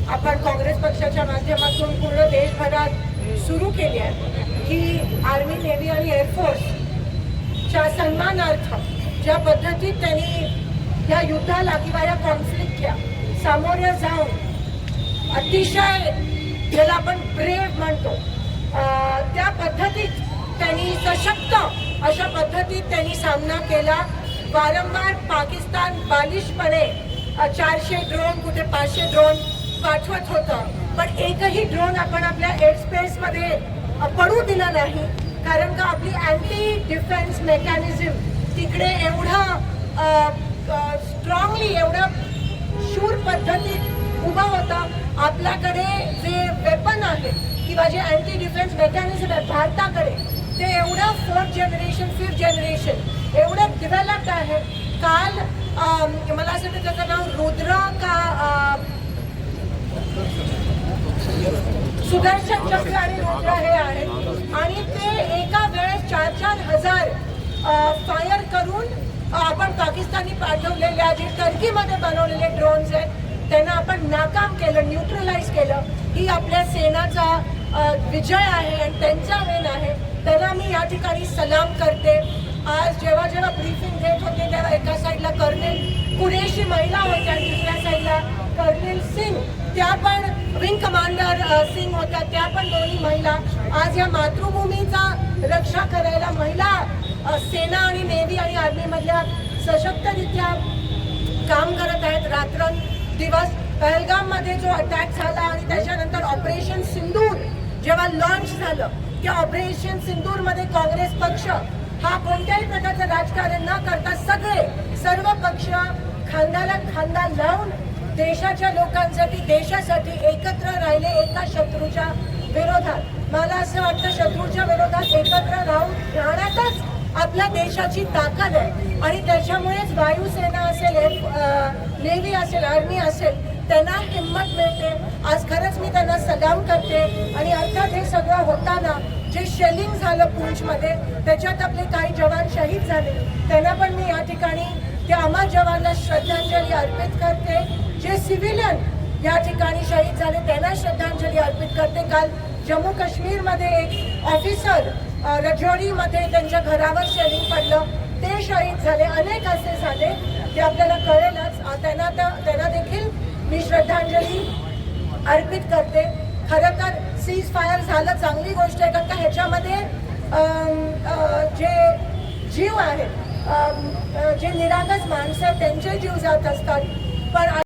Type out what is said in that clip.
आपण काँग्रेस पक्षाच्या माध्यमातून पूर्ण देशभरात सुरू केली आहे की आर्मी, नेव्ही आणि एअरफोर्सच्या सन्मानार्थ ज्या पद्धतीत त्यांनी या युद्धाला किंवा या कॉन्फ्लिक्टला सामोरे जाऊन अतिशय ज्याला आपण ब्रेव म्हणतो त्या पद्धतीत त्यांनी सशक्त अशा पद्धतीत त्यांनी सामना केला। वारंवार पाकिस्तान बालिशपणे 400 ड्रोन, कुठे 500 ड्रोन पाठवत होतं, पण एकही ड्रोन आपण आपल्या एअर स्पेसमध्ये पडू दिला नाही, कारण का आपली अँटी डिफेन्स मेकॅनिझम तिकडे एवढं स्ट्रॉंगली, एवढं शूर पद्धतीत उभा होता। आपल्याकडे जे वेपन आहे किंवा जे अँटी डिफेन्स मेकॅनिझम आहे भारताकडे, ते एवढं 4th जनरेशन 5th जनरेशन एवढं डेव्हलप्ड आहे। काल मला असं वाटतं त्याचं नाव रुद्र का सुदर्शन चक्र आणि रुद्र हे आहे, आणि ते एका वेळेस 4-4 हजार फायर करून आपण पाकिस्तानी पाठवलेल्या जे टर्कीमध्ये बनवलेले ड्रोन्स आहेत त्यांना आपण नाकाम केलं, न्यूट्रलाइज केलं। ही आपल्या सेनाचा विजय आहे आणि त्यांचा वेन आहे, त्यांना मी या ठिकाणी सलाम करते। आज जेव्हा जेव्हा ब्रीफिंग देत होते तेव्हा एका साईडला कर्नल कुरेशी महिला होत्या, दुसऱ्या साईडला कर्नल सिंग, त्या पण विंग कमांडर सिंग होत्या, त्या पण दोन्ही महिला। आज या मातृभूमीचा रक्षा करायला महिला सेना आणि नेव्ही आणि आर्मीमधल्या सशक्तरित्या काम करत आहेत रात्रंदिवस। पहलगाममध्ये जो अटॅक झाला आणि त्याच्यानंतर ऑपरेशन सिंदूर जेव्हा लॉन्च झालं, त्या ऑपरेशन सिंदूरमध्ये काँग्रेस पक्ष हा कोणत्याही प्रकारचं राजकारण न करता सर्व पक्ष खांद्याला खांदा लावून देशाच्या लोकांसाठी, देशासाठी एकत्र राहिले एका शत्रूच्या विरोधात। मला असं वाटतं शत्रूच्या विरोधात एकत्र राहण्यातच आपल्या देशाची ताकद आहे, आणि त्याच्यामुळेच वायुसेना असेल, नेव्ही असेल, आर्मी असेल, त्यांना हिंमत मिळते। आज खरंच मी त्यांना सलाम करते। आणि अर्थात हे सगळं होताना जे शेलिंग झालं पूंछमध्ये, त्याच्यात आपले काही जवान शहीद झाले, त्यांना पण मी या ठिकाणी त्या अमर जवानला श्रद्धांजली अर्पित करते। जे सिव्हिलियन या ठिकाणी शहीद झाले त्यांना श्रद्धांजली अर्पित करते। काल जम्मू काश्मीरमध्ये एक ऑफिसर रजौरीमध्ये त्यांच्या घरावर शेलिंग पडलं, ते शहीद झाले, अनेक असे झाले, ते आपल्याला कळेलच। त्यांना देखील मी श्रद्धांजली अर्पित करते। खरं तर सीज फायर झालं चांगली गोष्ट आहे, कारण का ह्याच्यामध्ये जे जीव आहेत, जे निरागस माणसं त्यांचे जीव जात असतात, पण